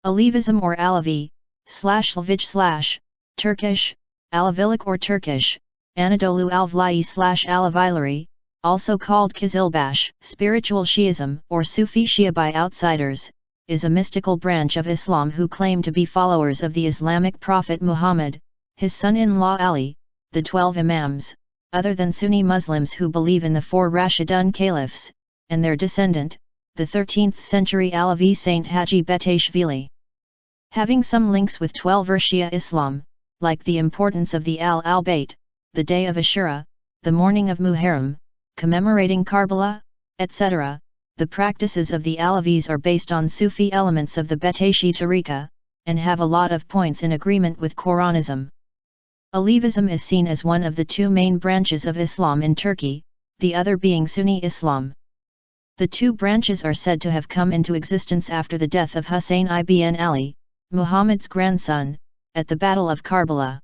Alevism or Alevi, /ælɛvij/, Turkish, Alevilik or Turkish, Anadolu Alevîliği /Alevileri, also called Qizilbash, spiritual Shiism or Sufi-Shia by outsiders, is a mystical branch of Islam who claim to be followers of the Islamic prophet Muhammad, his son-in-law Ali, the 12 Imams, other than Sunni Muslims who believe in the 4 Rashidun caliphs, and their descendant, the 13th century Alevi saint Haji Bektash Veli. Having some links with Twelver Shia Islam, like the importance of the al-Bayt, the day of Ashura, the Mourning of Muharram, commemorating Karbala, etc., the practices of the Alevis are based on Sufi elements of the Bektashi tariqa, and have a lot of points in agreement with Quranism. Alevism is seen as one of the 2 main branches of Islam in Turkey, the other being Sunni Islam. The 2 branches are said to have come into existence after the death of Hussain ibn Ali, Muhammad's grandson, at the Battle of Karbala.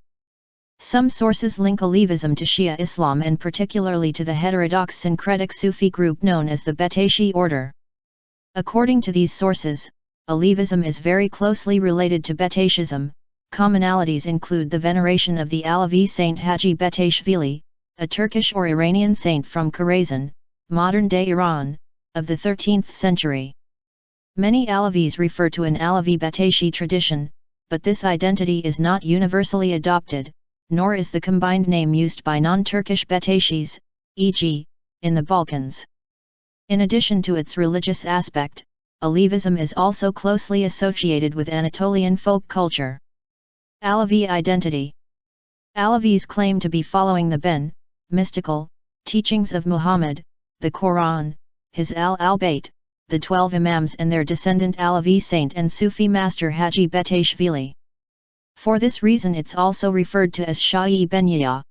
Some sources link Alevism to Shia Islam and particularly to the heterodox syncretic Sufi group known as the Bektashi order. According to these sources, Alevism is very closely related to Bektashism. Commonalities include the veneration of the Alevi saint Haji Bektash Veli, a Turkish or Iranian saint from Khorasan, modern-day Iran, of the 13th century. Many Alevis refer to an Alevi Bektashi tradition, but this identity is not universally adopted, nor is the combined name used by non-Turkish Bektashis, e.g., in the Balkans. In addition to its religious aspect, Alevism is also closely associated with Anatolian folk culture. Alevi identity. Alevis claim to be following the mystical, teachings of Muhammad, the Quran, his al-Bayt, the 12 Imams and their descendant Alevi saint and Sufi master Haji Bektash Veli. For this reason it's also referred to as Sha'i ibn Ali.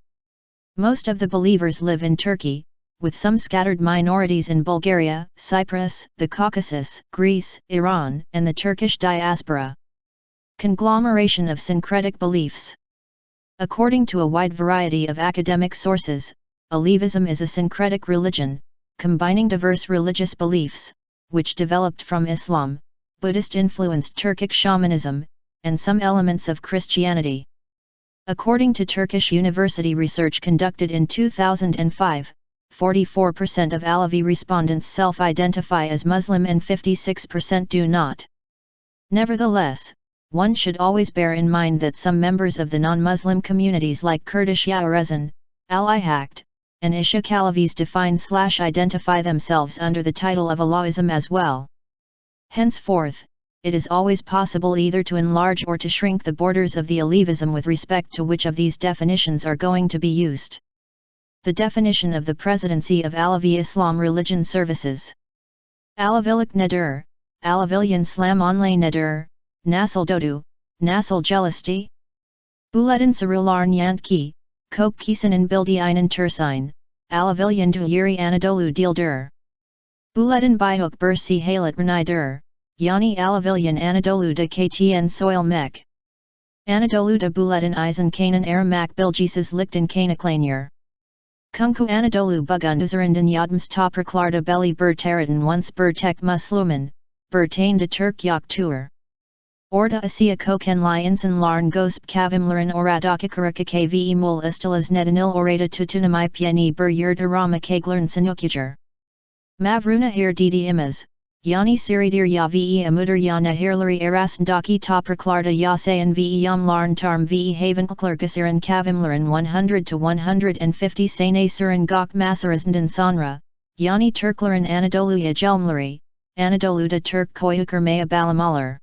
Most of the believers live in Turkey, with some scattered minorities in Bulgaria, Cyprus, the Caucasus, Greece, Iran, and the Turkish diaspora. Conglomeration of syncretic beliefs. According to a wide variety of academic sources, Alevism is a syncretic religion, combining diverse religious beliefs, which developed from Islam, Buddhist-influenced Turkic shamanism, and some elements of Christianity. According to Turkish university research conducted in 2005, 44% of Alevi respondents self-identify as Muslim and 56% do not. Nevertheless, one should always bear in mind that some members of the non-Muslim communities like Kurdish Yarezan, al-Ihakt, and Ishaq Alevis define/identify themselves under the title of Allahism as well. Henceforth, it is always possible either to enlarge or to shrink the borders of the Alevism with respect to which of these definitions are going to be used. The definition of the Presidency of Alevi Islam Religion Services. Alevilik Nedir, Alevilyan Slam Onlay Nedir, Nasıl Dodu, Nasıl Jelasti? Buletin Sarılarn Yantki, Kok Kisanin Bildiğinin Tursign, Alevilyan Duyuri Anadolu Dildir. Buletin Bayhuk Bursi Halit Renidir, Yani Alevilyan Anadolu de Ktn Soil Mek. Anadolu de Buletin Izen Kanan Aramak Bilgises Lichten Kanaklanyer. Kunku Anadolu Bugun Üzerinden Yadms Topraklarda Belli Bur Teradan once Bur Tek Musluman, Burtain de Turk Yok Tur. Orda Asia Kokenli Insan Larn Gosp Kavimlaran Oradakakarakak Kve Mul Istilas Nedanil Orada Tutunamai Pieni Bur Yurd Arama Kaglern Sanukujar. Mavruna Hir Didi Imaz, Yani Siridir Ya Ve Amudur Ya Nahirlari Erasndaki Topraklarda Yasayan Ve Yam Larn Tarm Ve Havenklergasiran Kavimlaran 100 to 150 Sane Suran Gok Masarazandan Sonra, Yani Turklaran Anadoluya Jelmlari, Anadoluda Turk Koyukar Maya Balamalar.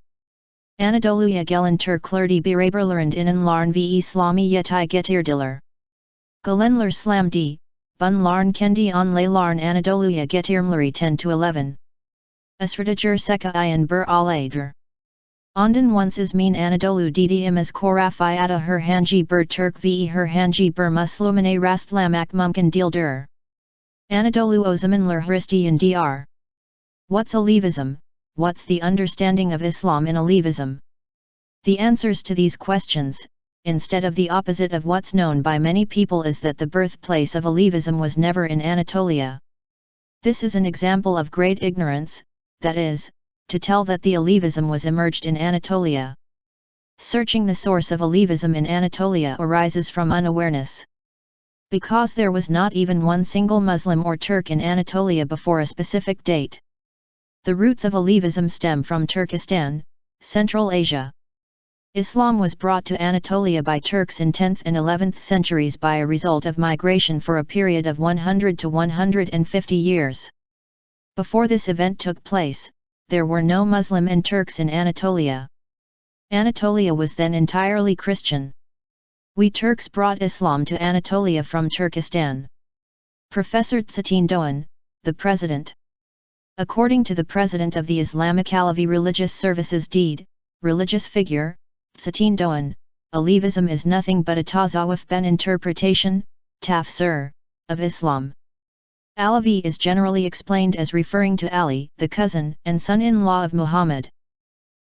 Anadoluya Gelen Turklerdi Biraberlerand Inan Larn Ve Islami Yeti Getirdiler. Galenler Slam D, Bun Larn Kendi on Lay Larn Anadoluya Getirmlari 10 to 11. Asradajer Seka Ian Bur Aladr. Ondan once Ismin Anadolu Ddm as Korafiata her Hanji Bur Turk Ve her Hanji Bur Muslumane Rastlamak Mumkin Dildur. Anadolu Ozamanler Hristiyan Dr. What's Alevism? What's the understanding of Islam in Alevism? The answers to these questions, instead of the opposite of what's known by many people, is that the birthplace of Alevism was never in Anatolia. This is an example of great ignorance, that is, to tell that the Alevism was emerged in Anatolia. Searching the source of Alevism in Anatolia arises from unawareness. Because there was not even one single Muslim or Turk in Anatolia before a specific date. The roots of Alevism stem from Turkestan, Central Asia. Islam was brought to Anatolia by Turks in 10th and 11th centuries by a result of migration for a period of 100 to 150 years. Before this event took place, there were no Muslim and Turks in Anatolia. Anatolia was then entirely Christian. We Turks brought Islam to Anatolia from Turkestan. Professor Tsatin Doğan, the president. According to the president of the Islamic Alevi Religious Services Deed, religious figure, Tsatin Doğan, Alevism is nothing but a tasawwuf ben interpretation, tafsir, of Islam. Alevi is generally explained as referring to Ali, the cousin and son-in-law of Muhammad.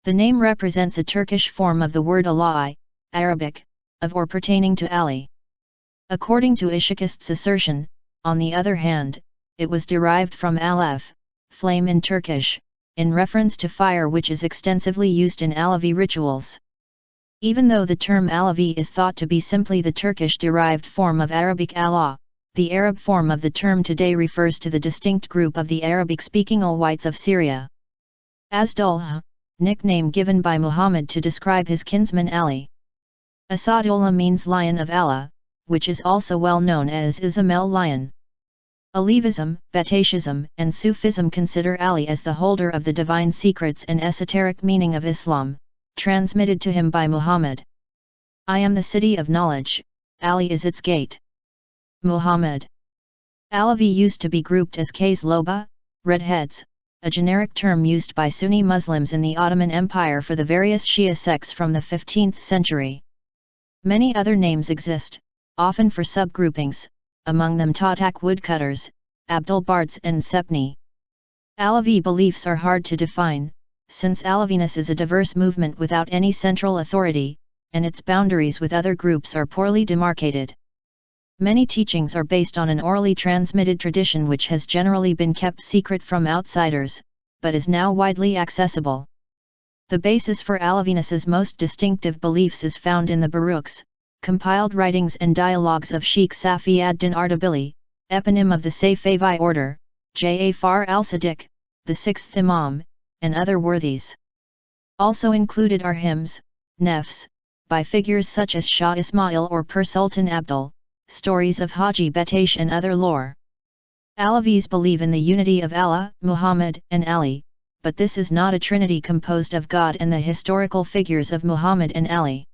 The name represents a Turkish form of the word ælɛvij, Arabic, of or pertaining to Ali. According to Ishaqist's assertion, on the other hand, it was derived from alev, flame in Turkish, in reference to fire, which is extensively used in Alevi rituals. Even though the term Alevi is thought to be simply the Turkish-derived form of Arabic Allah, the Arab form of the term today refers to the distinct group of the Arabic-speaking Alawites of Syria. Asdullah, nickname given by Muhammad to describe his kinsman Ali. Asadullah means lion of Allah, which is also well known as Ism el-Lion. Alevism, Bektashism, and Sufism consider Ali as the holder of the divine secrets and esoteric meaning of Islam, transmitted to him by Muhammad. I am the city of knowledge, Ali is its gate. Muhammad. Alevi used to be grouped as Qizilbash, redheads, a generic term used by Sunni Muslims in the Ottoman Empire for the various Shia sects from the 15th century. Many other names exist, often for subgroupings, among them Tatak woodcutters, Abdul-Bards and Sepni. Alevi beliefs are hard to define, since Aleviness is a diverse movement without any central authority, and its boundaries with other groups are poorly demarcated. Many teachings are based on an orally transmitted tradition which has generally been kept secret from outsiders, but is now widely accessible. The basis for Aleviness's most distinctive beliefs is found in the Baruchs, compiled writings and dialogues of Sheikh Safi ad-Din Ardabili, eponym of the Safavi order, Ja'far al-Sadiq, the sixth Imam, and other worthies. Also included are hymns, nefs, by figures such as Shah Ismail or Pir Sultan Abdul, stories of Haji Bektash and other lore. Alevis believe in the unity of Allah, Muhammad, and Ali, but this is not a trinity composed of God and the historical figures of Muhammad and Ali.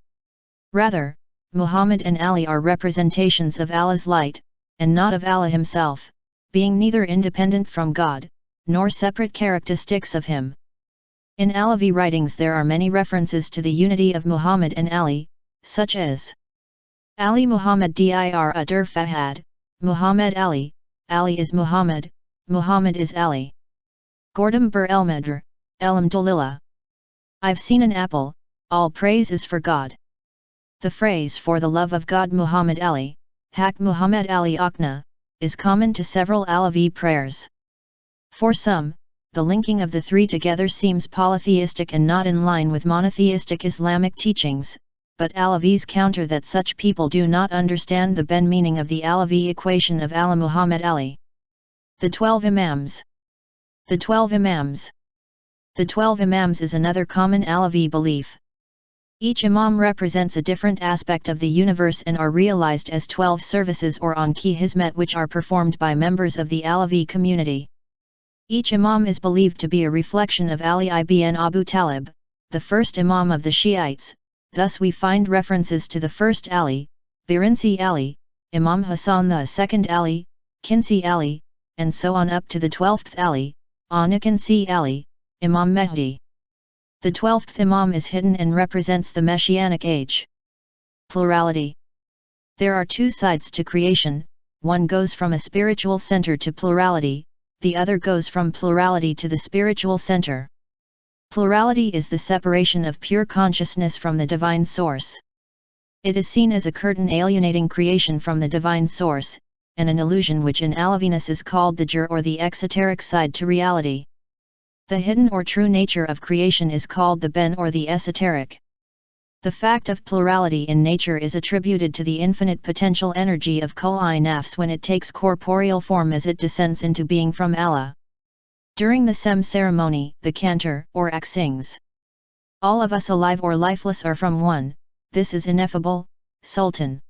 Rather, Muhammad and Ali are representations of Allah's light, and not of Allah himself, being neither independent from God, nor separate characteristics of him. In Alevi writings there are many references to the unity of Muhammad and Ali, such as Ali Muhammad dir Adur Fahad, Muhammad Ali, Ali is Muhammad, Muhammad is Ali. Gordam Bur Elmedr, Elhamdulillah. I've seen an apple, all praise is for God. The phrase for the love of God Muhammad Ali, Hak Muhammad Ali Akna, is common to several Alevi prayers. For some, the linking of the three together seems polytheistic and not in line with monotheistic Islamic teachings, but Alevis counter that such people do not understand the Ben meaning of the Alevi equation of Allah Muhammad Ali. The 12 Imams. The 12 Imams. The 12 Imams is another common Alevi belief. Each Imam represents a different aspect of the universe and are realized as 12 services or on-ki hizmet which are performed by members of the Alevi community. Each Imam is believed to be a reflection of Ali ibn Abu Talib, the first Imam of the Shiites, thus we find references to the first Ali, Birinci Ali, Imam Hassan the second Ali, Kinsi Ali, and so on up to the 12th Ali, Anikansi Ali, Imam Mehdi. The 12th Imam is hidden and represents the Messianic age. Plurality. There are two sides to creation, one goes from a spiritual center to plurality, the other goes from plurality to the spiritual center. Plurality is the separation of pure consciousness from the divine source. It is seen as a curtain alienating creation from the divine source, and an illusion which in Aleviness is called the jur or the exoteric side to reality. The hidden or true nature of creation is called the ben or the esoteric. The fact of plurality in nature is attributed to the infinite potential energy of Kul-i-Nafs when it takes corporeal form as it descends into being from Allah. During the Sem ceremony, the cantor or act sings, "All of us alive or lifeless are from one, this is ineffable, Sultan.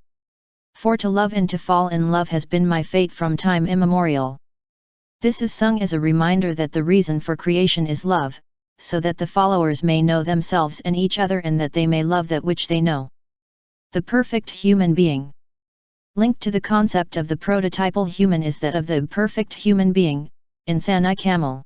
For to love and to fall in love has been my fate from time immemorial." This is sung as a reminder that the reason for creation is love, so that the followers may know themselves and each other and that they may love that which they know. The perfect human being. Linked to the concept of the prototypal human is that of the perfect human being, Insani Kamil.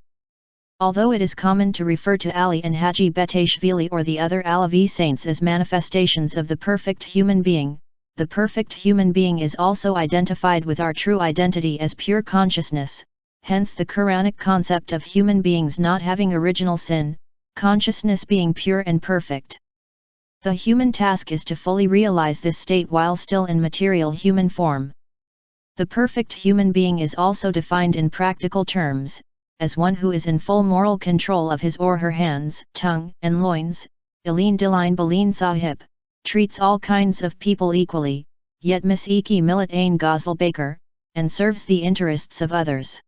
Although it is common to refer to Ali and Haji Bektash Veli or the other Alevi saints as manifestations of the perfect human being, the perfect human being is also identified with our true identity as pure consciousness. Hence the Quranic concept of human beings not having original sin, consciousness being pure and perfect. The human task is to fully realize this state while still in material human form. The perfect human being is also defined in practical terms, as one who is in full moral control of his or her hands, tongue, and loins, Ileen Diline Baleen Sahib, treats all kinds of people equally, yet Misiki Millet Ain Ghazal Baker, and serves the interests of others.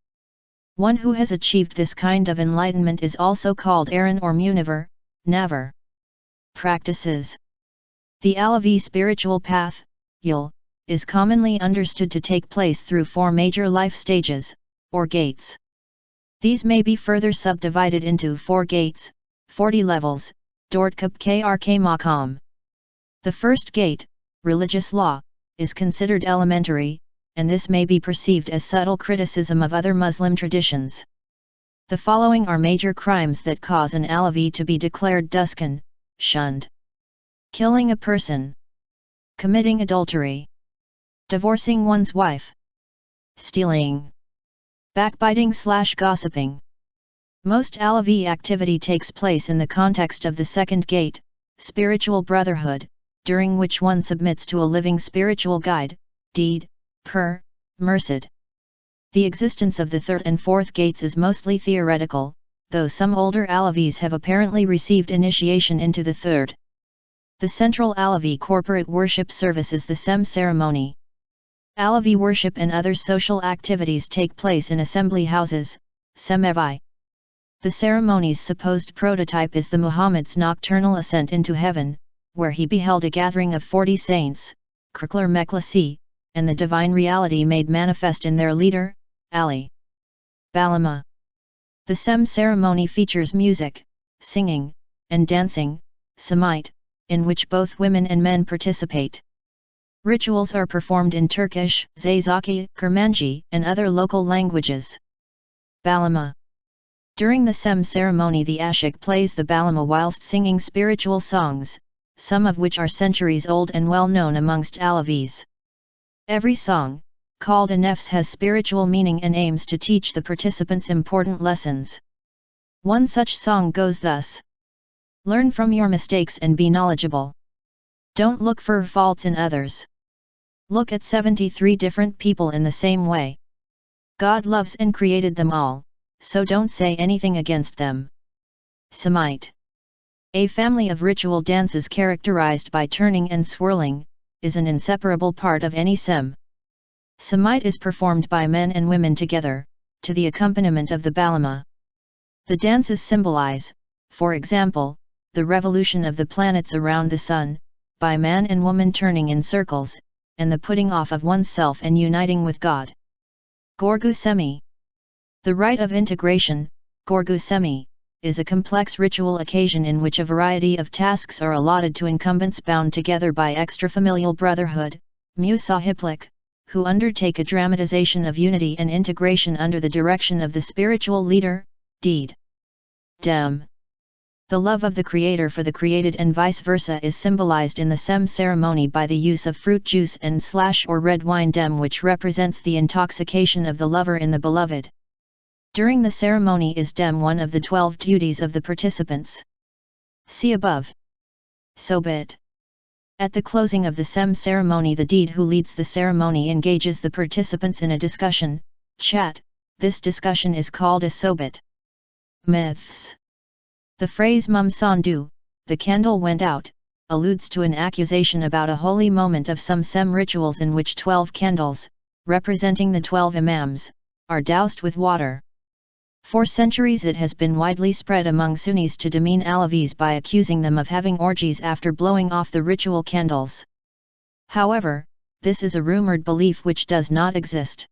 One who has achieved this kind of enlightenment is also called Aaron or Muniver, Navar. Practices. The Alevi spiritual path, Yul, is commonly understood to take place through 4 major life stages, or gates. These may be further subdivided into 4 gates, 40 levels, Dortkab Krk Makam. The first gate, religious law, is considered elementary, and this may be perceived as subtle criticism of other Muslim traditions. The following are major crimes that cause an Alevi to be declared duskan, shunned. Killing a person. Committing adultery. Divorcing one's wife. Stealing. Backbiting/gossiping. Most Alevi activity takes place in the context of the second gate, spiritual brotherhood, during which one submits to a living spiritual guide, deed, Mursid. The existence of the third and fourth gates is mostly theoretical, though some older Alevis have apparently received initiation into the third. The central Alevi corporate worship service is the Sem ceremony. Alevi worship and other social activities take place in assembly houses, Semevai. The ceremony's supposed prototype is the Muhammad's nocturnal ascent into heaven, where he beheld a gathering of 40 saints, Kriklar Meklasi, and the divine reality made manifest in their leader, Ali. Balama. The Sem ceremony features music, singing, and dancing, Semite, in which both women and men participate. Rituals are performed in Turkish, Zazaki, Kermanji, and other local languages. Balama. During the Sem ceremony the Ashik plays the balama whilst singing spiritual songs, some of which are centuries old and well known amongst Alevis. Every song, called a nefs, has spiritual meaning and aims to teach the participants important lessons. One such song goes thus. Learn from your mistakes and be knowledgeable. Don't look for faults in others. Look at 73 different people in the same way. God loves and created them all, so don't say anything against them. Semite. A family of ritual dances characterized by turning and swirling, is an inseparable part of any Sem. Semite is performed by men and women together, to the accompaniment of the balama. The dances symbolize, for example, the revolution of the planets around the sun, by man and woman turning in circles, and the putting off of oneself and uniting with God. Gorgu Semi. The rite of integration, Gorgu Semi, is a complex ritual occasion in which a variety of tasks are allotted to incumbents bound together by extrafamilial brotherhood, Musahiplik, who undertake a dramatization of unity and integration under the direction of the spiritual leader, Deed. Dem. The love of the Creator for the created and vice versa is symbolized in the Sem ceremony by the use of fruit juice and / or red wine dem, which represents the intoxication of the lover in the beloved. During the ceremony is dem one of the 12 duties of the participants. See above. Sobit. At the closing of the Sem ceremony the Deed who leads the ceremony engages the participants in a discussion, chat. This discussion is called a Sobit. Myths. The phrase Mum Sandu, the candle went out, alludes to an accusation about a holy moment of some Sem rituals in which 12 candles, representing the 12 Imams, are doused with water. For centuries it has been widely spread among Sunnis to demean Alevis by accusing them of having orgies after blowing off the ritual candles. However, this is a rumored belief which does not exist.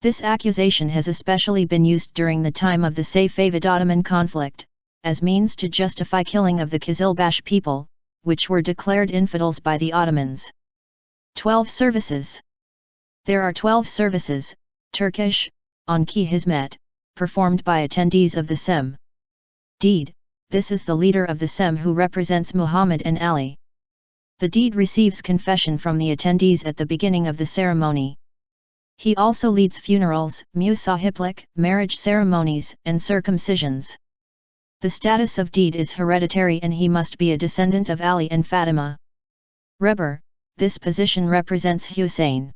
This accusation has especially been used during the time of the Safavid-Ottoman conflict, as means to justify killing of the Qizilbash people, which were declared infidels by the Ottomans. 12 services. There are 12 services, Turkish, on-ki hizmet, performed by attendees of the Sem. Deed, this is the leader of the Sem who represents Muhammad and Ali. The deed receives confession from the attendees at the beginning of the ceremony. He also leads funerals, musahiplik, marriage ceremonies, and circumcisions. The status of deed is hereditary and he must be a descendant of Ali and Fatima. Rebber, this position represents Hussain.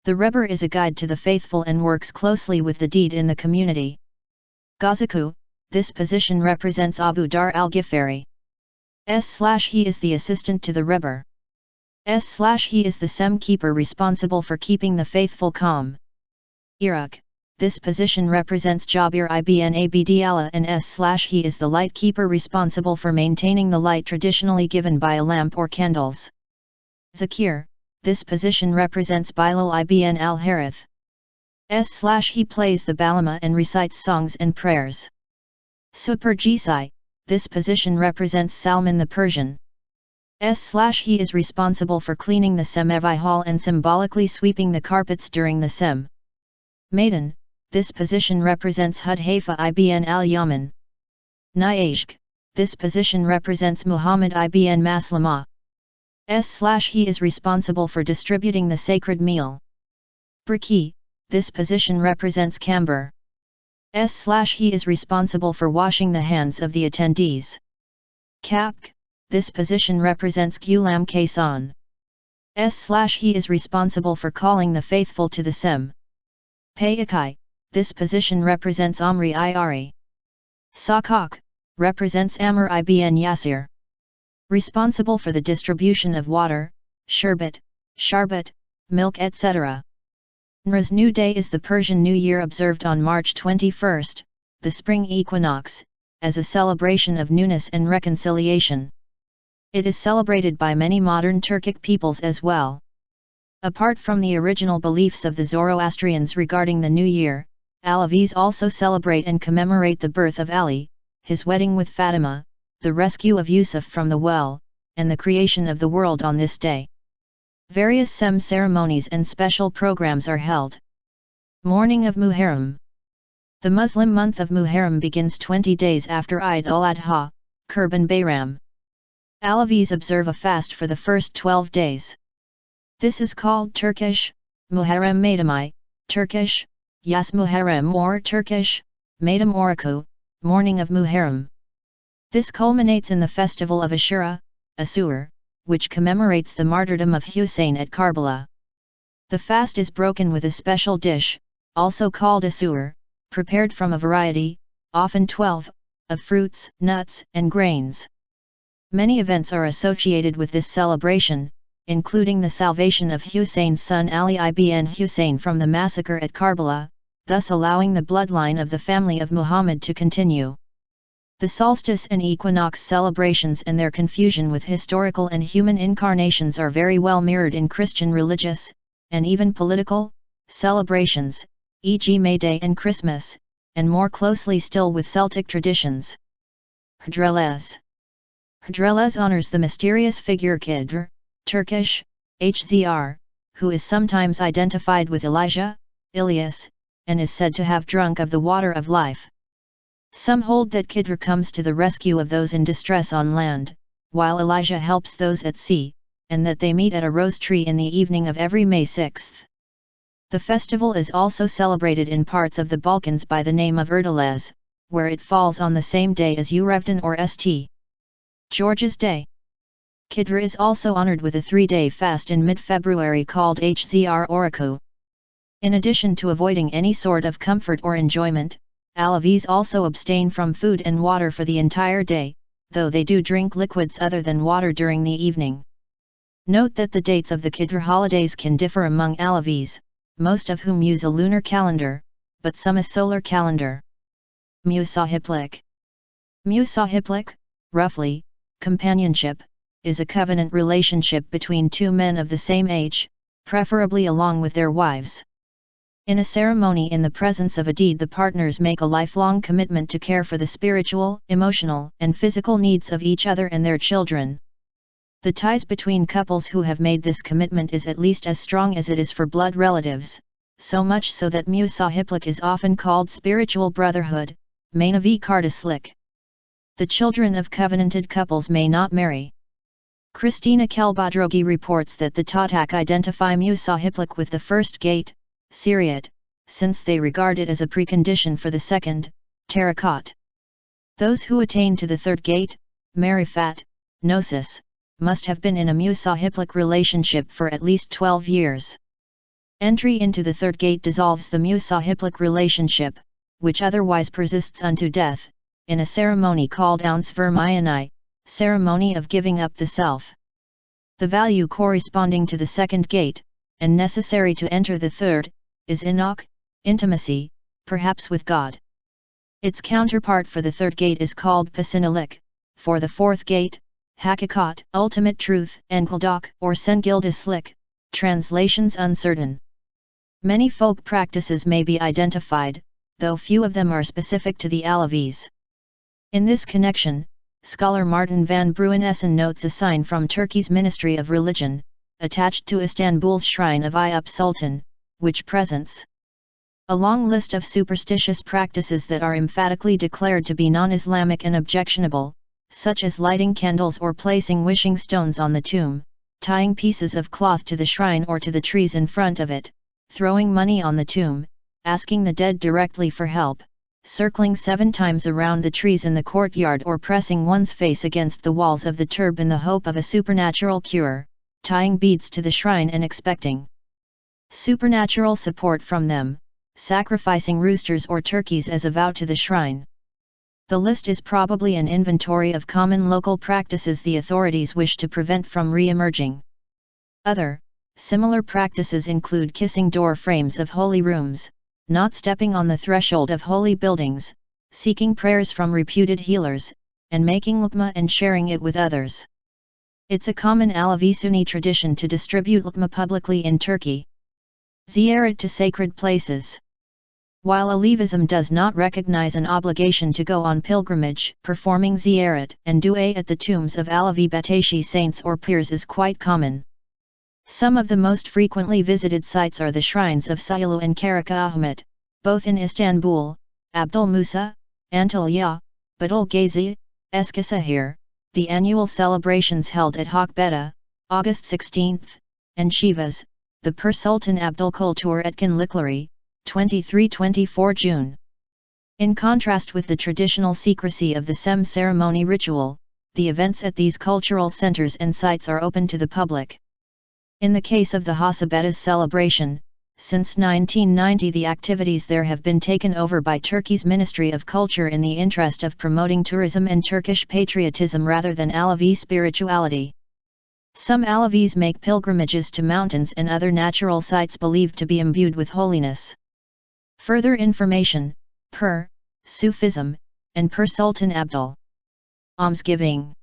The Rebber is a guide to the faithful and works closely with the deed in the community. Ghazaku, this position represents Abu Dar al-Ghifari. He is the assistant to the Rebber. He is the Sem keeper responsible for keeping the faithful calm. Iraq, this position represents Jabir ibn Abdallah and he is the light keeper responsible for maintaining the light traditionally given by a lamp or candles. Zakir, this position represents Bilal ibn al-Harith. He plays the balama and recites songs and prayers. Super Jisai, this position represents Salman the Persian. He is responsible for cleaning the Semevi hall and symbolically sweeping the carpets during the Sem. Maiden, this position represents Hudhaifa ibn al-Yaman. Niashk, this position represents Muhammad ibn Maslama. He is responsible for distributing the sacred meal. Briki, this position represents Kamber. He is responsible for washing the hands of the attendees. Kapk, this position represents Ghulam Kaysan. He is responsible for calling the faithful to the Sem. Payakai, this position represents Amri Iari. Sakak, represents Amr ibn Yasir. Responsible for the distribution of water, sherbet, sharbat, milk etc. Nraz New Day is the Persian New Year observed on March 21, the spring equinox, as a celebration of newness and reconciliation. It is celebrated by many modern Turkic peoples as well. Apart from the original beliefs of the Zoroastrians regarding the New Year, Alevis also celebrate and commemorate the birth of Ali, his wedding with Fatima, the rescue of Yusuf from the well, and the creation of the world on this day. Various Sem ceremonies and special programs are held. Mourning of Muharram. The Muslim month of Muharram begins 20 days after Eid al-Adha, Kurban Bayram. Alevis observe a fast for the first 12 days. This is called Turkish, Muharram Maydami, Turkish, Yas Muharram or Turkish, Maydam Oraku, Mourning of Muharram. This culminates in the festival of Ashura, Asur, which commemorates the martyrdom of Hussain at Karbala. The fast is broken with a special dish, also called Asur, prepared from a variety, often 12, of fruits, nuts, and grains. Many events are associated with this celebration, including the salvation of Hussein's son Ali ibn Hussein from the massacre at Karbala, thus allowing the bloodline of the family of Muhammad to continue. The solstice and equinox celebrations and their confusion with historical and human incarnations are very well mirrored in Christian religious, and even political, celebrations, e.g. May Day and Christmas, and more closely still with Celtic traditions. Hrdrellez. Hrdrellez honors the mysterious figure Khidr, Turkish, Hzr, who is sometimes identified with Elijah, Ilyas, and is said to have drunk of the water of life. Some hold that Khidr comes to the rescue of those in distress on land, while Elijah helps those at sea, and that they meet at a rose tree in the evening of every May 6. The festival is also celebrated in parts of the Balkans by the name of Erdélez, where it falls on the same day as Urevdan or St. George's Day. Khidr is also honored with a 3-day fast in mid-February called Hzr Oraku. In addition to avoiding any sort of comfort or enjoyment, Alevis also abstain from food and water for the entire day, though they do drink liquids other than water during the evening. Note that the dates of the Qidr holidays can differ among Alevis, most of whom use a lunar calendar, but some a solar calendar. Musahiplik. Musahiplik, roughly, companionship, is a covenant relationship between two men of the same age, preferably along with their wives. In a ceremony in the presence of a deed, the partners make a lifelong commitment to care for the spiritual, emotional, and physical needs of each other and their children. The ties between couples who have made this commitment is at least as strong as it is for blood relatives, so much so that musahiplik is often called spiritual brotherhood, manavi kardaslik. The children of covenanted couples may not marry. Christina Kelbadrogi reports that the Tatak identify musahiplik with the first gate, Siriyat, since they regard it as a precondition for the second, tariqat. Those who attain to the third gate, marifat, gnosis, must have been in a musahiplik relationship for at least 12 years. Entry into the third gate dissolves the musahiplik relationship, which otherwise persists unto death, in a ceremony called Ounsvermayani, ceremony of giving up the self. The value corresponding to the second gate, and necessary to enter the third, is inaq, intimacy, perhaps with God. Its counterpart for the third gate is called pasinalik, for the fourth gate, hakikat, ultimate truth, and gildak, or sengildislik, translations uncertain. Many folk practices may be identified, though few of them are specific to the Alevis. In this connection, scholar Martin van Bruinessen notes a sign from Turkey's Ministry of Religion, attached to Istanbul's shrine of Eyüp Sultan, which presents a long list of superstitious practices that are emphatically declared to be non-Islamic and objectionable, such as lighting candles or placing wishing stones on the tomb, tying pieces of cloth to the shrine or to the trees in front of it, throwing money on the tomb, asking the dead directly for help, circling 7 times around the trees in the courtyard, or pressing one's face against the walls of the turb in the hope of a supernatural cure, tying beads to the shrine and expecting supernatural support from them, sacrificing roosters or turkeys as a vow to the shrine. The list is probably an inventory of common local practices the authorities wish to prevent from re-emerging. Other, similar practices include kissing door frames of holy rooms, not stepping on the threshold of holy buildings, seeking prayers from reputed healers, and making luqma and sharing it with others. It's a common Alevi Sunni tradition to distribute luqma publicly in Turkey. Ziyarat to sacred places. While Alevism does not recognize an obligation to go on pilgrimage, performing ziyarat and dua at the tombs of Alevi Bektashi saints or pirs is quite common. Some of the most frequently visited sites are the shrines of Sayılı and Karaca Ahmet, both in Istanbul, Abdul Musa, Antalya, Battle Gazi, Eskişehir, the annual celebrations held at Hakbeta, August 16, and Shivas, the Pir Sultan Abdülkultur Etkinlikleri, 23-24 June. In contrast with the traditional secrecy of the Sem ceremony ritual, the events at these cultural centers and sites are open to the public. In the case of the Hasabeta's celebration, since 1990 the activities there have been taken over by Turkey's Ministry of Culture in the interest of promoting tourism and Turkish patriotism rather than Alevi spirituality. Some Alevis make pilgrimages to mountains and other natural sites believed to be imbued with holiness. Further information, per, Sufism, and per Sultan Abdul. Almsgiving.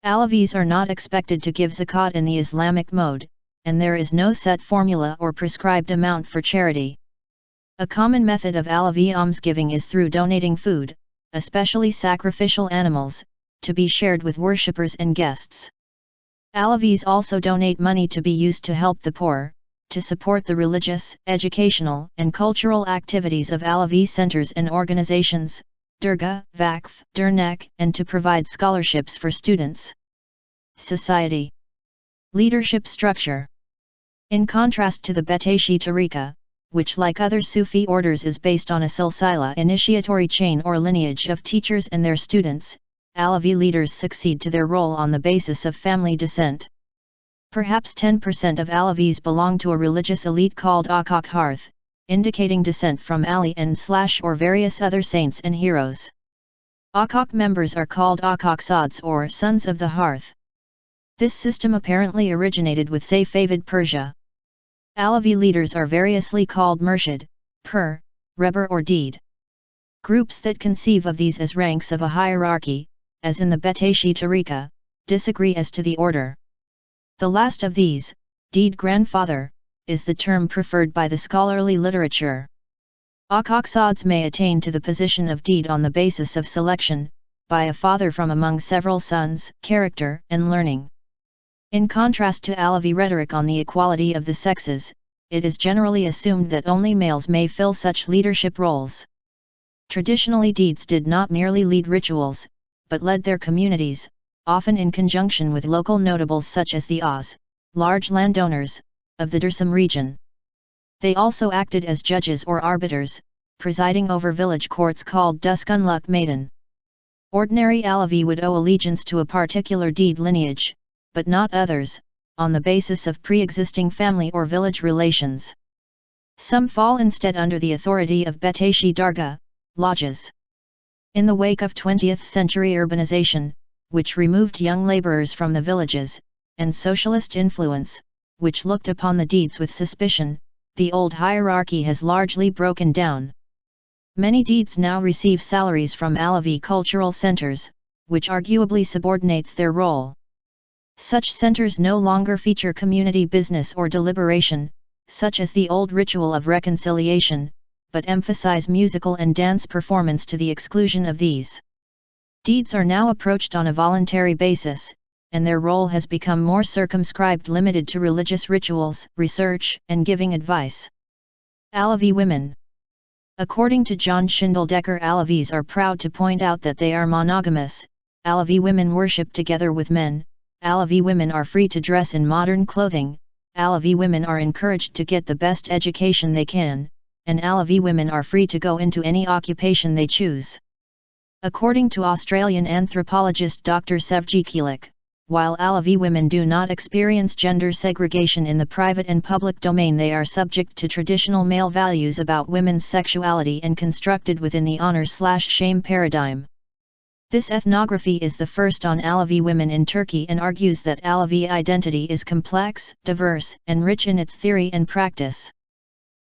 Alevis are not expected to give zakat in the Islamic mode, and there is no set formula or prescribed amount for charity. A common method of Alevi almsgiving is through donating food, especially sacrificial animals, to be shared with worshippers and guests. Alevis also donate money to be used to help the poor, to support the religious, educational, and cultural activities of Alevi centers and organizations, Durga, Vakf, Dernek, and to provide scholarships for students. Society. Leadership structure. In contrast to the Bektashi tariqa, which like other Sufi orders is based on a silsila initiatory chain or lineage of teachers and their students, Alevi leaders succeed to their role on the basis of family descent. Perhaps 10% of Alevis belong to a religious elite called Akak Harth, indicating descent from Ali and or various other saints and heroes. Akak members are called Akaksads or Sons of the Hearth. This system apparently originated with Safavid Persia. Alevi leaders are variously called Murshid, Pir, Rebbe or Deed. Groups that conceive of these as ranks of a hierarchy, as in the Bektashi tariqa, disagree as to the order. The last of these, Deed grandfather, is the term preferred by the scholarly literature. Akaksads may attain to the position of Deed on the basis of selection, by a father from among several sons, character, and learning. In contrast to Alevi rhetoric on the equality of the sexes, it is generally assumed that only males may fill such leadership roles. Traditionally, Deeds did not merely lead rituals, but led their communities, often in conjunction with local notables such as the Oz, large landowners, of the Dursum region. They also acted as judges or arbiters, presiding over village courts called Duskunluk Maiden. Ordinary Alevi would owe allegiance to a particular Deed lineage, but not others, on the basis of pre-existing family or village relations. Some fall instead under the authority of Bektashi Dargah, lodges. In the wake of 20th century urbanization, which removed young laborers from the villages, and socialist influence, which looked upon the Deeds with suspicion, the old hierarchy has largely broken down. Many Deeds now receive salaries from Alevi cultural centers, which arguably subordinates their role. Such centers no longer feature community business or deliberation, such as the old ritual of reconciliation, but emphasize musical and dance performance to the exclusion of these. Deeds are now approached on a voluntary basis, and their role has become more circumscribed, limited to religious rituals, research, and giving advice. Alevi women. According to John Schindeldecker, Alevis are proud to point out that they are monogamous. Alevi women worship together with men. Alevi women are free to dress in modern clothing. Alevi women are encouraged to get the best education they can, and Alevi women are free to go into any occupation they choose. According to Australian anthropologist Dr. Sevgi Kulik, while Alevi women do not experience gender segregation in the private and public domain, they are subject to traditional male values about women's sexuality and constructed within the honor/shame paradigm. This ethnography is the first on Alevi women in Turkey and argues that Alevi identity is complex, diverse, and rich in its theory and practice.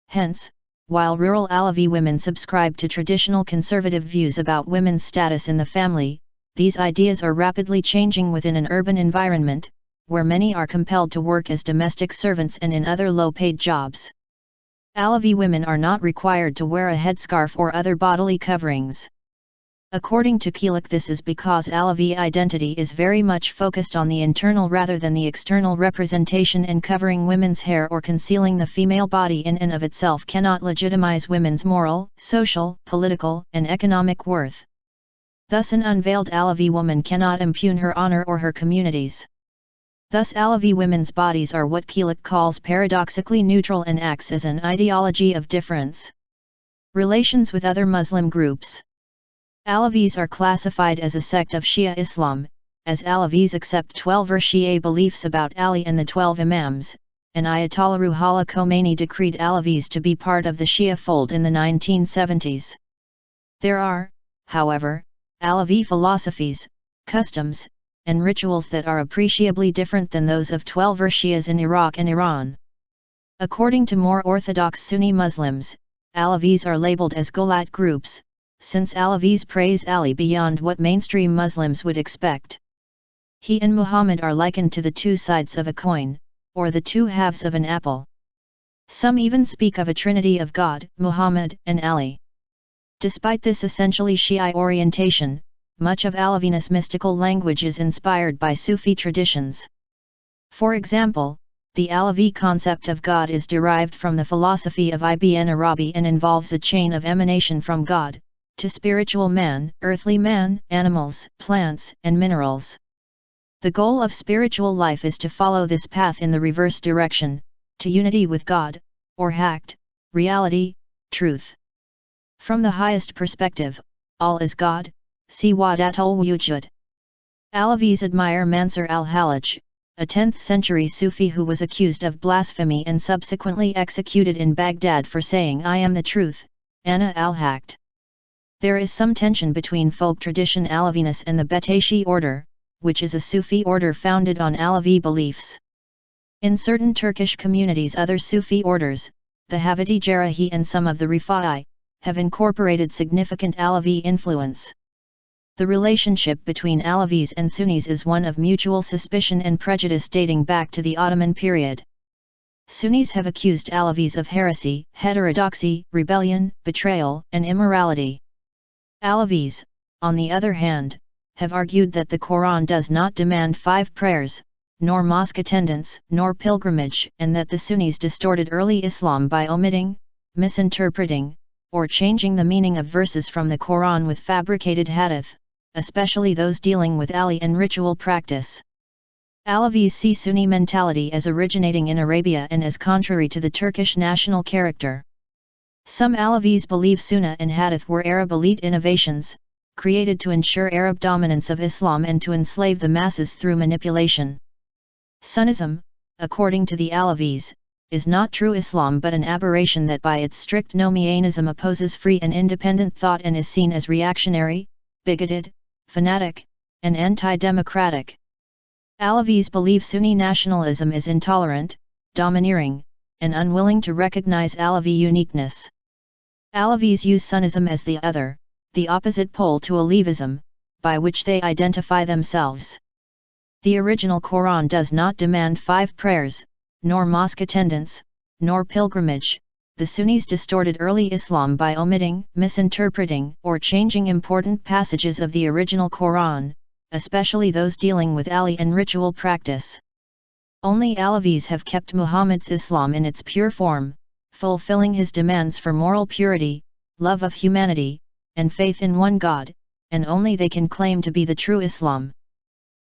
Hence, while rural Alevi women subscribe to traditional conservative views about women's status in the family, these ideas are rapidly changing within an urban environment, where many are compelled to work as domestic servants and in other low-paid jobs. Alevi women are not required to wear a headscarf or other bodily coverings. According to Kulik, this is because Alevi identity is very much focused on the internal rather than the external representation, and covering women's hair or concealing the female body in and of itself cannot legitimize women's moral, social, political, and economic worth. Thus an unveiled Alevi woman cannot impugn her honor or her community's. Thus Alevi women's bodies are what Kulik calls paradoxically neutral and acts as an ideology of difference. Relations with other Muslim groups. Alevis are classified as a sect of Shia Islam, as Alevis accept Twelver Shia beliefs about Ali and the 12 Imams, and Ayatollah Ruhollah Khomeini decreed Alevis to be part of the Shia fold in the 1970s. There are, however, Alevi philosophies, customs, and rituals that are appreciably different than those of Twelver Shias in Iraq and Iran. According to more orthodox Sunni Muslims, Alevis are labeled as Ghulat groups, since Alevis praise Ali beyond what mainstream Muslims would expect. He and Muhammad are likened to the two sides of a coin, or the two halves of an apple. Some even speak of a trinity of God, Muhammad, and Ali. Despite this essentially Shia orientation, much of Alevi's mystical language is inspired by Sufi traditions. For example, the Alevi concept of God is derived from the philosophy of Ibn Arabi and involves a chain of emanation from God, to spiritual man, earthly man, animals, plants, and minerals. The goal of spiritual life is to follow this path in the reverse direction, to unity with God, or haqq, reality, truth. From the highest perspective, all is God, see Wahdatul Wujud. Alevis admire Mansur al-Hallaj, a 10th century Sufi who was accused of blasphemy and subsequently executed in Baghdad for saying "I am the truth," Ana al-Haqq. There is some tension between folk tradition Aleviness and the Bektashi order, which is a Sufi order founded on Alevi beliefs. In certain Turkish communities, other Sufi orders, the Haviti Jerahi and some of the Rifa'i, have incorporated significant Alevi influence. The relationship between Alevis and Sunnis is one of mutual suspicion and prejudice dating back to the Ottoman period. Sunnis have accused Alevis of heresy, heterodoxy, rebellion, betrayal, and immorality. Alevis, on the other hand, have argued that the Quran does not demand 5 prayers, nor mosque attendance, nor pilgrimage, and that the Sunnis distorted early Islam by omitting, misinterpreting, or changing the meaning of verses from the Quran with fabricated hadith, especially those dealing with Ali and ritual practice. Alevis see Sunni mentality as originating in Arabia and as contrary to the Turkish national character. Some Alevis believe Sunnah and Hadith were Arab elite innovations, created to ensure Arab dominance of Islam and to enslave the masses through manipulation. Sunnism, according to the Alevis, is not true Islam but an aberration that by its strict nominalism opposes free and independent thought and is seen as reactionary, bigoted, fanatic, and anti-democratic. Alevis believe Sunni nationalism is intolerant, domineering, and unwilling to recognize Alevi uniqueness. Alevis use Sunnism as the other, the opposite pole to Alevism, by which they identify themselves. The original Quran does not demand 5 prayers, nor mosque attendance, nor pilgrimage. The Sunnis distorted early Islam by omitting, misinterpreting, or changing important passages of the original Quran, especially those dealing with Ali and ritual practice. Only Alevis have kept Muhammad's Islam in its pure form, fulfilling his demands for moral purity, love of humanity, and faith in one God, and only they can claim to be the true Islam.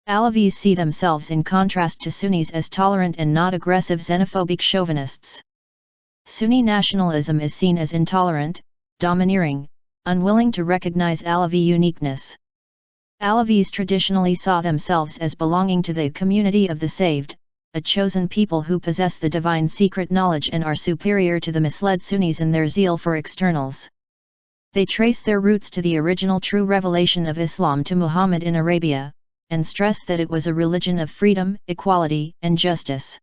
Alevis see themselves in contrast to Sunnis as tolerant and not aggressive xenophobic chauvinists. Sunni nationalism is seen as intolerant, domineering, unwilling to recognize Alevi uniqueness. Alevis traditionally saw themselves as belonging to the community of the saved, a chosen people who possess the divine secret knowledge and are superior to the misled Sunnis in their zeal for externals. They trace their roots to the original true revelation of Islam to Muhammad in Arabia, and stress that it was a religion of freedom, equality, and justice.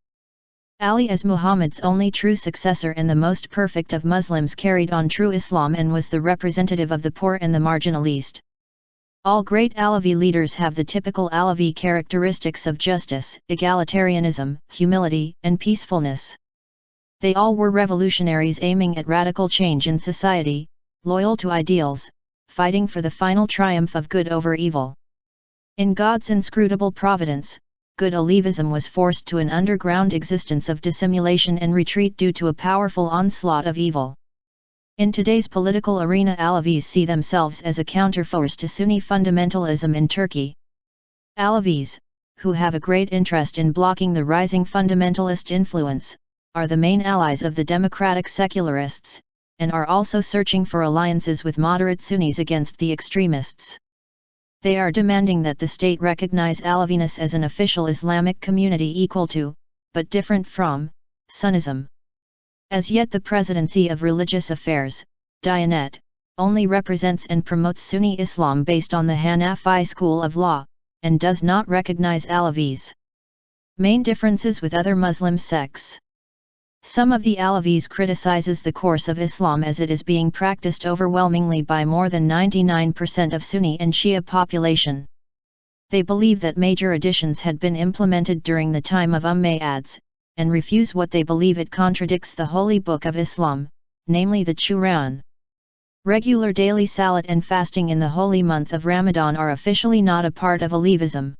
Ali as Muhammad's only true successor and the most perfect of Muslims carried on true Islam and was the representative of the poor and the marginalized. All great Alevi leaders have the typical Alevi characteristics of justice, egalitarianism, humility, and peacefulness. They all were revolutionaries aiming at radical change in society, loyal to ideals, fighting for the final triumph of good over evil. In God's inscrutable providence, good Alevism was forced to an underground existence of dissimulation and retreat due to a powerful onslaught of evil. In today's political arena, Alevis see themselves as a counterforce to Sunni fundamentalism in Turkey. Alevis, who have a great interest in blocking the rising fundamentalist influence, are the main allies of the democratic secularists, and are also searching for alliances with moderate Sunnis against the extremists. They are demanding that the state recognize Aleviness as an official Islamic community equal to, but different from, Sunnism. As yet the Presidency of Religious Affairs, Diyanet, only represents and promotes Sunni Islam based on the Hanafi school of law, and does not recognize Alevis. Main differences with other Muslim sects. Some of the Alevis criticizes the course of Islam as it is being practiced overwhelmingly by more than 99% of Sunni and Shia population. They believe that major additions had been implemented during the time of Umayyads, and refuse what they believe it contradicts the holy book of Islam, namely the Quran. Regular daily salat and fasting in the holy month of Ramadan are officially not a part of Alevism.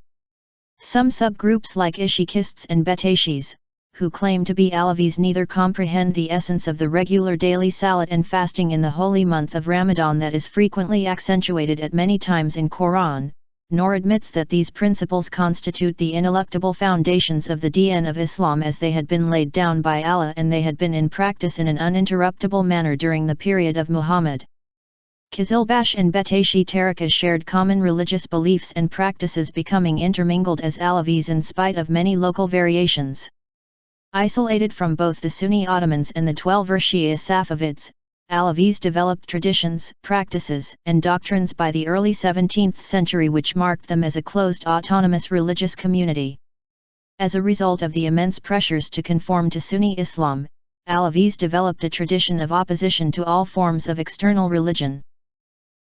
Some subgroups like Ishikists and Bektashis, who claim to be Alevis, neither comprehend the essence of the regular daily salat and fasting in the holy month of Ramadan that is frequently accentuated at many times in Quran, nor admits that these principles constitute the ineluctable foundations of the Deen of Islam as they had been laid down by Allah and they had been in practice in an uninterruptible manner during the period of Muhammad. Qizilbash and Bektashi tariqas shared common religious beliefs and practices, becoming intermingled as Alevis in spite of many local variations. Isolated from both the Sunni Ottomans and the Twelver Shia Safavids, Alevis developed traditions, practices, and doctrines by the early 17th century which marked them as a closed autonomous religious community. As a result of the immense pressures to conform to Sunni Islam, Alevis developed a tradition of opposition to all forms of external religion.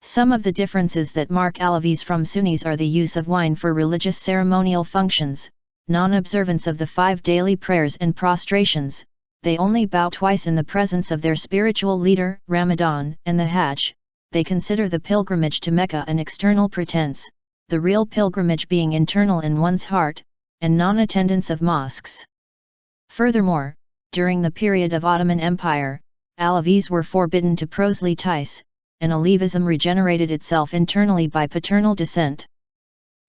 Some of the differences that mark Alevis from Sunnis are the use of wine for religious ceremonial functions, non-observance of the 5 daily prayers and prostrations. They only bow twice in the presence of their spiritual leader, Ramadan, and the Hajj. They consider the pilgrimage to Mecca an external pretense, the real pilgrimage being internal in one's heart, and non-attendance of mosques. Furthermore, during the period of Ottoman Empire, Alevis were forbidden to proselytize, and Alevism regenerated itself internally by paternal descent.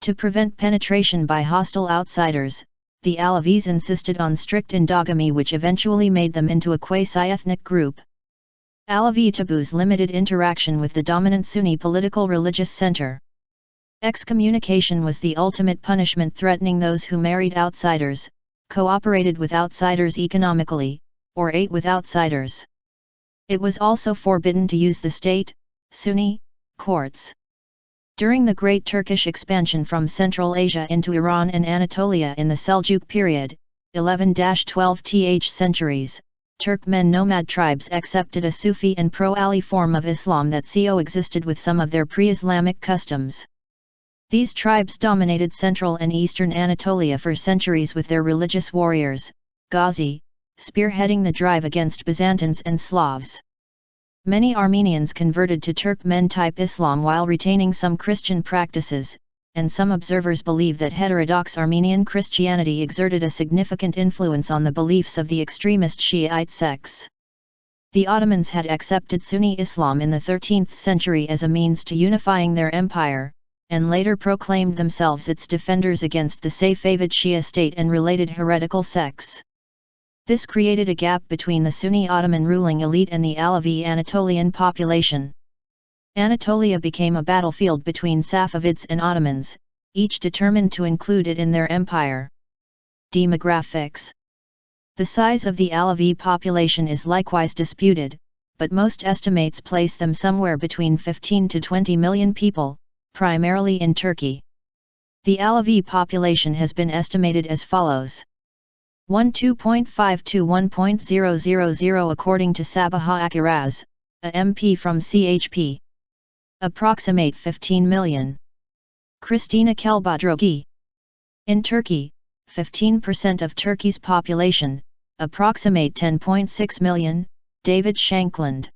To prevent penetration by hostile outsiders, the Alevis insisted on strict endogamy, which eventually made them into a quasi-ethnic group. Alevi taboos limited interaction with the dominant Sunni political religious center. Excommunication was the ultimate punishment, threatening those who married outsiders, cooperated with outsiders economically, or ate with outsiders. It was also forbidden to use the state, Sunni, courts. During the Great Turkish expansion from Central Asia into Iran and Anatolia in the Seljuk period, 11–12th centuries, Turkmen nomad tribes accepted a Sufi and pro-Ali form of Islam that coexisted with some of their pre-Islamic customs. These tribes dominated central and eastern Anatolia for centuries with their religious warriors, Ghazi, spearheading the drive against Byzantines and Slavs. Many Armenians converted to Turkmen-type Islam while retaining some Christian practices, and some observers believe that heterodox Armenian Christianity exerted a significant influence on the beliefs of the extremist Shiite sects. The Ottomans had accepted Sunni Islam in the 13th century as a means to unifying their empire, and later proclaimed themselves its defenders against the Safavid Shia state and related heretical sects. This created a gap between the Sunni Ottoman ruling elite and the Alevi Anatolian population. Anatolia became a battlefield between Safavids and Ottomans, each determined to include it in their empire. Demographics. The size of the Alevi population is likewise disputed, but most estimates place them somewhere between 15 to 20 million people, primarily in Turkey. The Alevi population has been estimated as follows. 12.5 to 1.000 according to Sabaha Akiraz, a MP from CHP. Approximate 15 million. Christina Kelbadrogi. In Turkey, 15% of Turkey's population, approximate 10.6 million, David Shankland.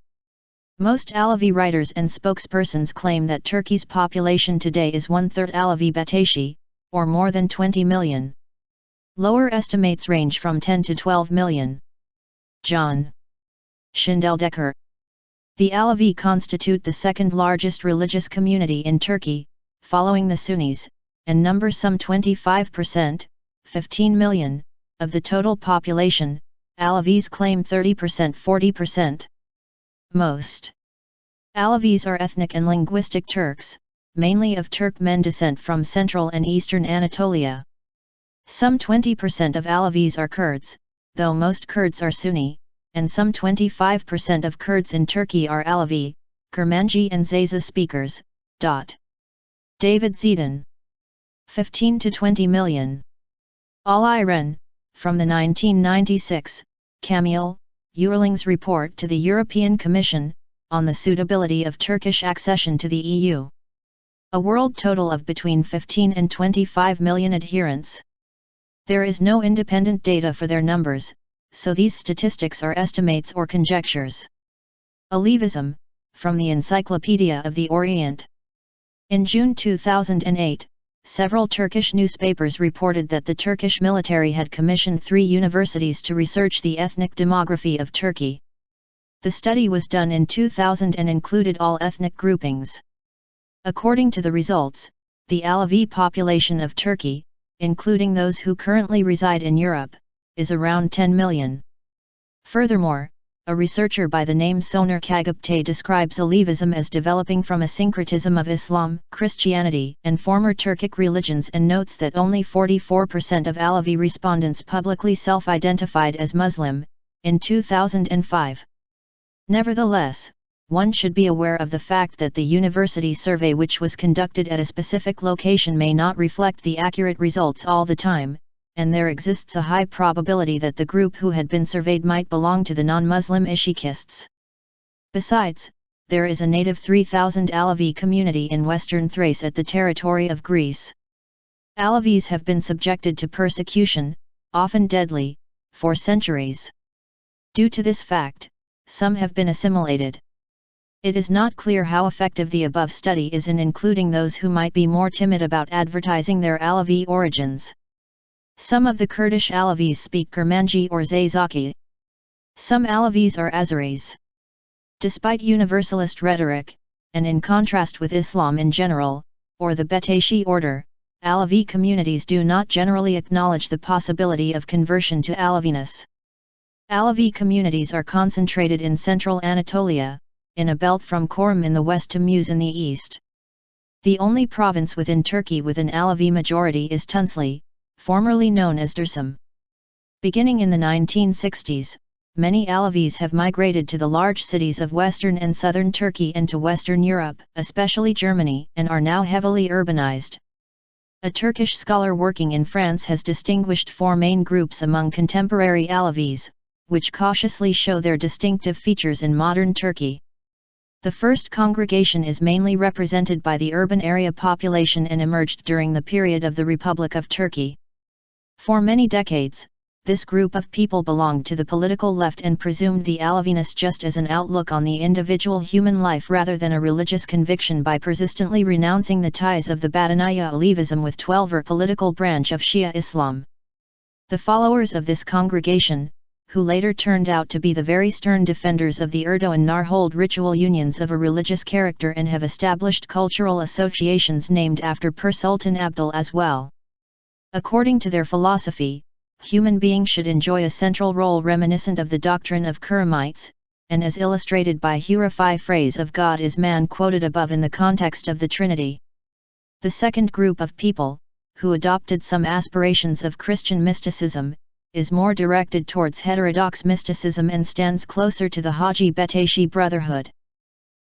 Most Alevi writers and spokespersons claim that Turkey's population today is 1/3 Alevi Bektashi, or more than 20 million. Lower estimates range from 10 to 12 million. John Schindeldecker. The Alevi constitute the second largest religious community in Turkey, following the Sunnis, and number some 25%, 15 million, of the total population. Alevis claim 30%, 40%. Most Alevis are ethnic and linguistic Turks, mainly of Turkmen descent from central and eastern Anatolia. Some 20% of Alevis are Kurds, though most Kurds are Sunni, and some 25% of Kurds in Turkey are Alevi, Kermanji and Zaza speakers. David Zidane. 15 to 20 million. Al-Iran, from the 1996, Camille, Eurling's report to the European Commission, on the suitability of Turkish accession to the EU. A world total of between 15 and 25 million adherents. There is no independent data for their numbers, so these statistics are estimates or conjectures. Alevism, from the Encyclopedia of the Orient. In June 2008, several Turkish newspapers reported that the Turkish military had commissioned 3 universities to research the ethnic demography of Turkey. The study was done in 2000 and included all ethnic groupings. According to the results, the Alevi population of Turkey, including those who currently reside in Europe, is around 10 million. Furthermore, a researcher by the name Soner Kagupte describes Alevism as developing from a syncretism of Islam, Christianity, and former Turkic religions, and notes that only 44% of Alevi respondents publicly self-identified as Muslim, in 2005. Nevertheless, one should be aware of the fact that the university survey which was conducted at a specific location may not reflect the accurate results all the time, and there exists a high probability that the group who had been surveyed might belong to the non-Muslim Ishikists. Besides, there is a native 3,000 Alevi community in western Thrace at the territory of Greece. Alevis have been subjected to persecution, often deadly, for centuries. Due to this fact, some have been assimilated. It is not clear how effective the above study is in including those who might be more timid about advertising their Alevi origins. Some of the Kurdish Alevis speak Kurmanji or Zazaki. Some Alevis are Azeris. Despite universalist rhetoric, and in contrast with Islam in general, or the Bektashi order, Alevi communities do not generally acknowledge the possibility of conversion to Aleviness. Alevi communities are concentrated in central Anatolia, in a belt from Çorum in the west to Mus in the east. The only province within Turkey with an Alevi majority is Tunceli, formerly known as Dersim. Beginning in the 1960s, many Alevis have migrated to the large cities of western and southern Turkey and to Western Europe, especially Germany, and are now heavily urbanized. A Turkish scholar working in France has distinguished four main groups among contemporary Alevis, which cautiously show their distinctive features in modern Turkey. The first congregation is mainly represented by the urban area population and emerged during the period of the Republic of Turkey. For many decades, this group of people belonged to the political left and presumed the Aleviness just as an outlook on the individual human life rather than a religious conviction by persistently renouncing the ties of the Batiniya Alevism with Twelver political branch of Shia Islam. The followers of this congregation, who later turned out to be the very stern defenders of the Erdoğan Nar, hold ritual unions of a religious character and have established cultural associations named after Pir Sultan Abdul as well. According to their philosophy, human beings should enjoy a central role reminiscent of the doctrine of Karamites, and as illustrated by Hurafi phrase of God is man quoted above in the context of the Trinity. The second group of people, who adopted some aspirations of Christian mysticism, is more directed towards heterodox mysticism and stands closer to the Haji Bektashi Brotherhood.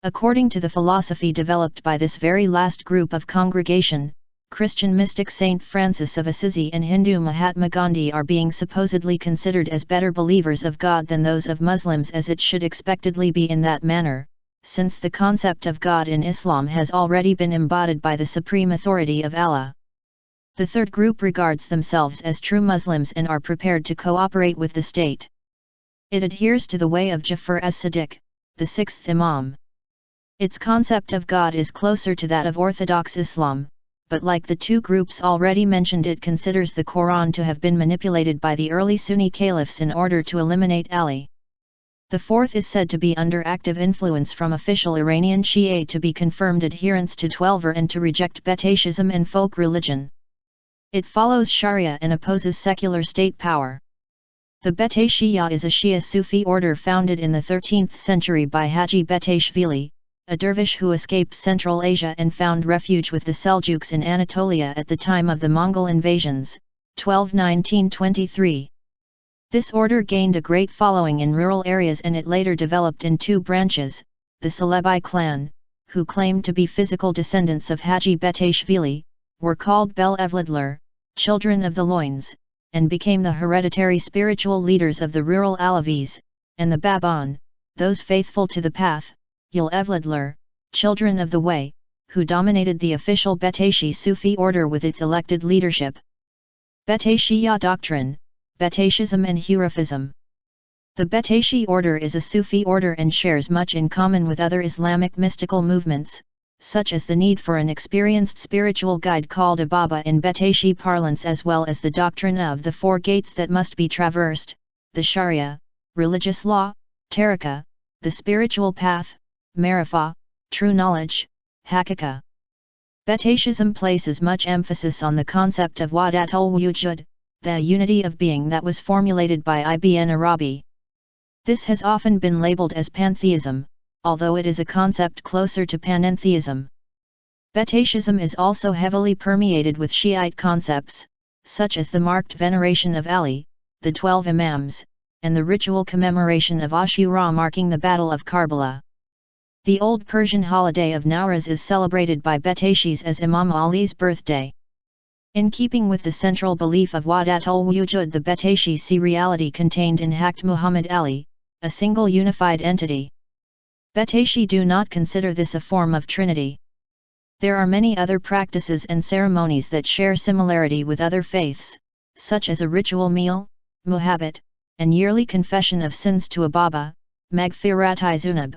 According to the philosophy developed by this very last group of congregation, Christian mystic Saint Francis of Assisi and Hindu Mahatma Gandhi are being supposedly considered as better believers of God than those of Muslims, as it should expectedly be in that manner, since the concept of God in Islam has already been embodied by the supreme authority of Allah. The third group regards themselves as true Muslims and are prepared to cooperate with the state. It adheres to the way of Jafar as-Sadiq, the sixth Imam. Its concept of God is closer to that of Orthodox Islam, but like the two groups already mentioned, it considers the Quran to have been manipulated by the early Sunni caliphs in order to eliminate Ali. The fourth is said to be under active influence from official Iranian Shia to be confirmed adherents to Twelver and to reject Bektashism and folk religion. It follows Sharia and opposes secular state power. The Bektashi is a Shia Sufi order founded in the 13th century by Haji Bektash Veli, a dervish who escaped Central Asia and found refuge with the Seljuks in Anatolia at the time of the Mongol invasions, 1219-23. This order gained a great following in rural areas, and it later developed in two branches, the Ælɛvij clan, who claimed to be physical descendants of Haji Bektash Veli, were called Bel-Evlidler, children of the loins, and became the hereditary spiritual leaders of the rural Alevis, and the Baban, those faithful to the path, ælɛvij, children of the way, who dominated the official Bektashi Sufi order with its elected leadership. Bektashi doctrine, Bektashism and Hurufism. The Bektashi order is a Sufi order and shares much in common with other Islamic mystical movements, such as the need for an experienced spiritual guide called a Baba in Bektashi parlance, as well as the doctrine of the four gates that must be traversed, the Sharia, religious law, tariqa, the spiritual path, Marifah, true knowledge, Haqiqa. Bektashism places much emphasis on the concept of Wahdatul Wujud, the unity of being that was formulated by Ibn Arabi. This has often been labeled as pantheism, although it is a concept closer to panentheism. Bektashism is also heavily permeated with Shiite concepts, such as the marked veneration of Ali, the 12 Imams, and the ritual commemoration of Ashura marking the Battle of Karbala. The old Persian holiday of Nowruz is celebrated by Bektashis as Imam Ali's birthday. In keeping with the central belief of Wahdatul Wujud, the Bektashis see reality contained in Haqq Muhammad Ali, a single unified entity. Bektashi do not consider this a form of Trinity. There are many other practices and ceremonies that share similarity with other faiths, such as a ritual meal, muhabbat, and yearly confession of sins to a Baba, Maghfirat-i-Zunub.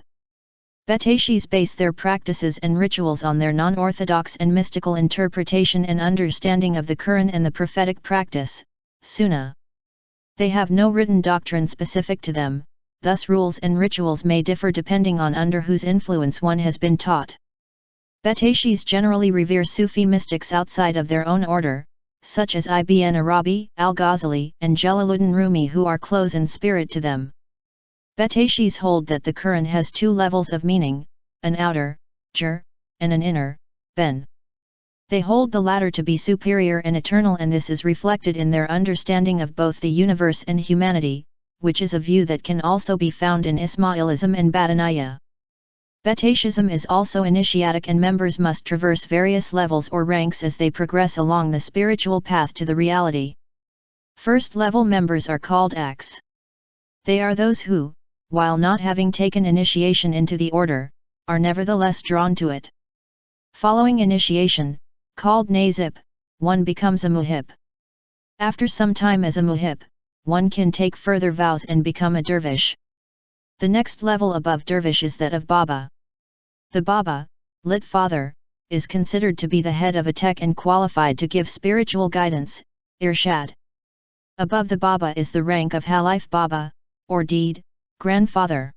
Bektashis base their practices and rituals on their non-orthodox and mystical interpretation and understanding of the Quran and the prophetic practice, Sunnah. They have no written doctrine specific to them, thus rules and rituals may differ depending on under whose influence one has been taught. Bektashis generally revere Sufi mystics outside of their own order, such as Ibn Arabi, Al-Ghazali, and Jalaluddin Rumi, who are close in spirit to them. Bektashis hold that the Quran has two levels of meaning, an outer, jur, and an inner, ben. They hold the latter to be superior and eternal, and this is reflected in their understanding of both the universe and humanity, which is a view that can also be found in Ismailism and Batiniya. Bektashism is also initiatic, and members must traverse various levels or ranks as they progress along the spiritual path to the reality. First-level members are called Aks. They are those who, while not having taken initiation into the order, are nevertheless drawn to it. Following initiation, called Nazib, one becomes a muhib. After some time as a muhib, one can take further vows and become a dervish. The next level above dervish is that of Baba. The Baba, lit father, is considered to be the head of a tek and qualified to give spiritual guidance, irshad. Above the Baba is the rank of Halif Baba, or deed, grandfather.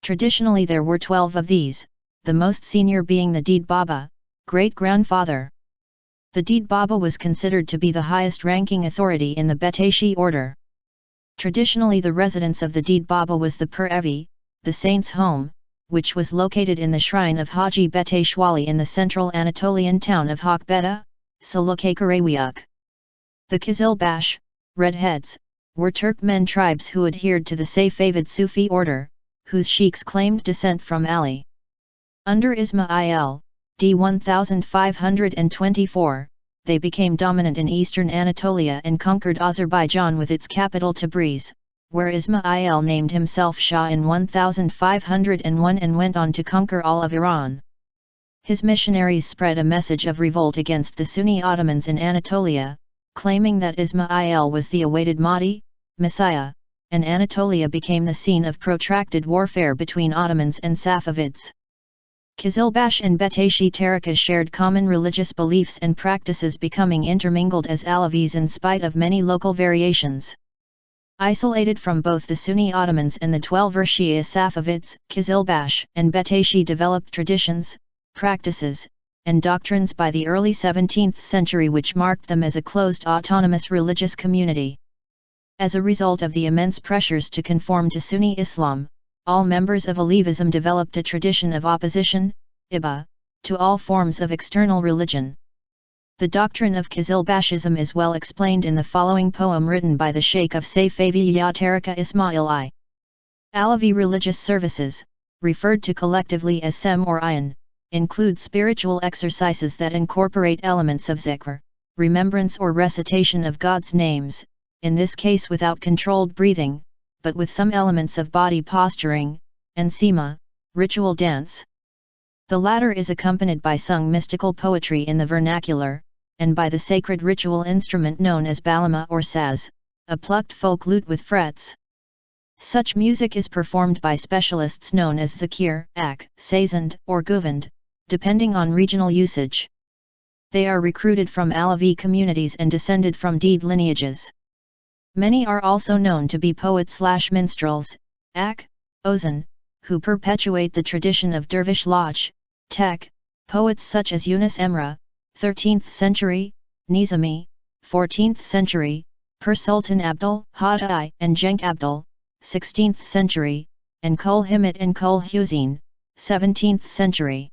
Traditionally there were 12 of these, the most senior being the deed Baba, great-grandfather. The deed Baba was considered to be the highest-ranking authority in the Bektashi order. Traditionally the residence of the deed Baba was the Pir-Evi, the saint's home, which was located in the shrine of Haji Bektash Veli in the central Anatolian town of Haqbeta, Salukakarawiyuk. The Qizilbash, Redheads, were Turkmen tribes who adhered to the Safavid Sufi order, whose sheikhs claimed descent from Ali. Under Ismail, d. 1524, they became dominant in eastern Anatolia and conquered Azerbaijan with its capital Tabriz, where Ismail named himself Shah in 1501 and went on to conquer all of Iran. His missionaries spread a message of revolt against the Sunni Ottomans in Anatolia, claiming that Ismail was the awaited Mahdi, Messiah, and Anatolia became the scene of protracted warfare between Ottomans and Safavids. Qizilbash and Bektashi tariqas shared common religious beliefs and practices, becoming intermingled as Alevis in spite of many local variations. Isolated from both the Sunni Ottomans and the Twelver Shia Safavids, Qizilbash and Bektashi developed traditions, practices, and doctrines by the early 17th century which marked them as a closed autonomous religious community. As a result of the immense pressures to conform to Sunni Islam, all members of Alevism developed a tradition of opposition, ibah, to all forms of external religion. The doctrine of Qizilbashism is well explained in the following poem written by the Sheikh of Safavi Ya Tariqa Ismail I. Alevi religious services, referred to collectively as Sem or Ayan, include spiritual exercises that incorporate elements of zikr, remembrance or recitation of God's names, in this case without controlled breathing, but with some elements of body posturing, and sima, ritual dance. The latter is accompanied by sung mystical poetry in the vernacular, and by the sacred ritual instrument known as balama or saz, a plucked folk lute with frets. Such music is performed by specialists known as zakir, ak, sazand, or guvand, depending on regional usage. They are recruited from Alevi communities and descended from deed lineages. Many are also known to be poets/minstrels, ak, ozan, who perpetuate the tradition of dervish lodge, tek, poets such as Yunus Emre, 13th century, Nizami, 14th century, Pir Sultan Abdul, Hadi, and Cenk Abdul, 16th century, and Kul Himmet and Kul Hüseyin, 17th century.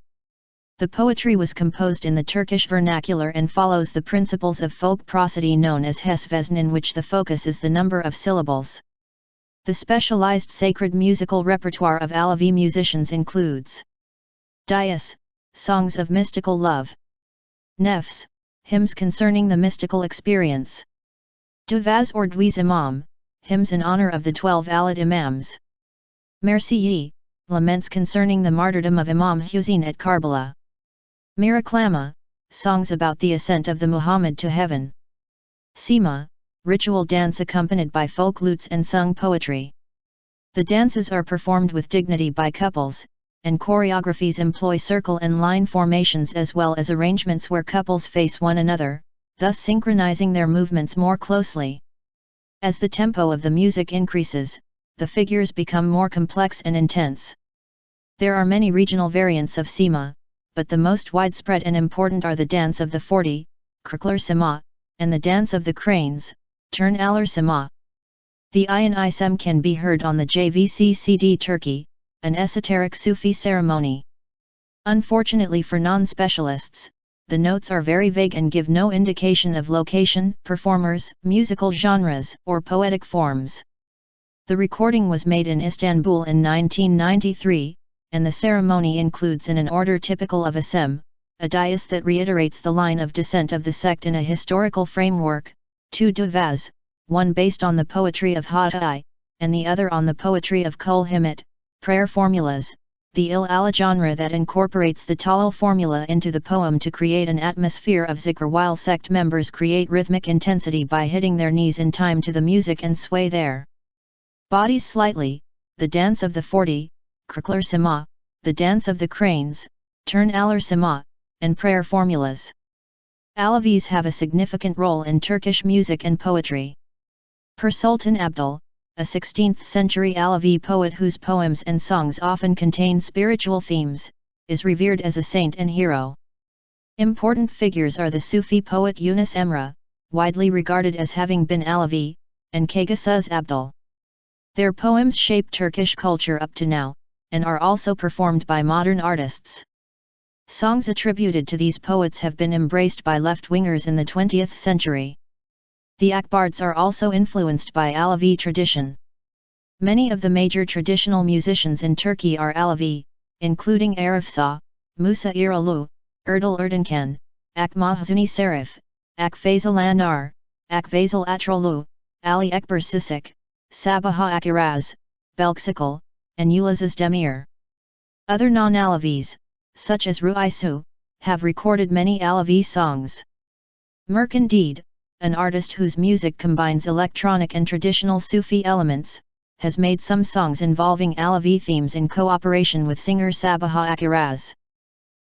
The poetry was composed in the Turkish vernacular and follows the principles of folk prosody known as Hesvezn, in which the focus is the number of syllables. The specialized sacred musical repertoire of Alevi musicians includes Diyas, songs of mystical love; Nefs, hymns concerning the mystical experience; Duvaz or Dwiz Imam, hymns in honor of the 12 Imams; Mersiyi, laments concerning the martyrdom of Imam Hussain at Karbala; Miraklama, songs about the ascent of the Muhammad to heaven; Sima, ritual dance accompanied by folk lutes and sung poetry. The dances are performed with dignity by couples, and choreographies employ circle and line formations as well as arrangements where couples face one another, thus synchronizing their movements more closely. As the tempo of the music increases, the figures become more complex and intense. There are many regional variants of Sima, but the most widespread and important are the dance of the 40, Kırklar Sima, and the dance of the cranes, Turn Alır Sima. The Ayin Isem can be heard on the JVC CD Turkey, an esoteric Sufi ceremony. Unfortunately for non-specialists, the notes are very vague and give no indication of location, performers, musical genres, or poetic forms. The recording was made in Istanbul in 1993, and the ceremony includes in an order typical of a sem, a dais that reiterates the line of descent of the sect in a historical framework, 2 duvaz, one based on the poetry of Haji, and the other on the poetry of Kul Himmet, prayer formulas, the ælɛvij genre that incorporates the Talal formula into the poem to create an atmosphere of zikr, while sect members create rhythmic intensity by hitting their knees in time to the music and sway their bodies slightly, the dance of the 40, Kırklar Sima, the dance of the cranes, Turn Alır Sima, and prayer formulas. Alevis have a significant role in Turkish music and poetry. Per Sultan Abdul, a 16th-century Alevi poet whose poems and songs often contain spiritual themes, is revered as a saint and hero. Important figures are the Sufi poet Yunus Emre, widely regarded as having been Alevi, and Kaygasuz Abdul. Their poems shape Turkish culture up to now, and are also performed by modern artists. Songs attributed to these poets have been embraced by left-wingers in the 20th century. The Akbards are also influenced by Alevi tradition. Many of the major traditional musicians in Turkey are Alevi, including Arifsa, Musa İroğlu, Erdal Erdoğan, Ak Mahzuni Serif, Ak Faisal Anar, Ak Faisal Atroğlu, Ali Ekber Sisik, Sabaha Akiraz, Belksikal, and Ulazız Demir. Other non-Alevis, such as Ruisu, have recorded many Alevi songs. Merkandid, an artist whose music combines electronic and traditional Sufi elements, has made some songs involving Alevi themes in cooperation with singer Sabaha Akiraz.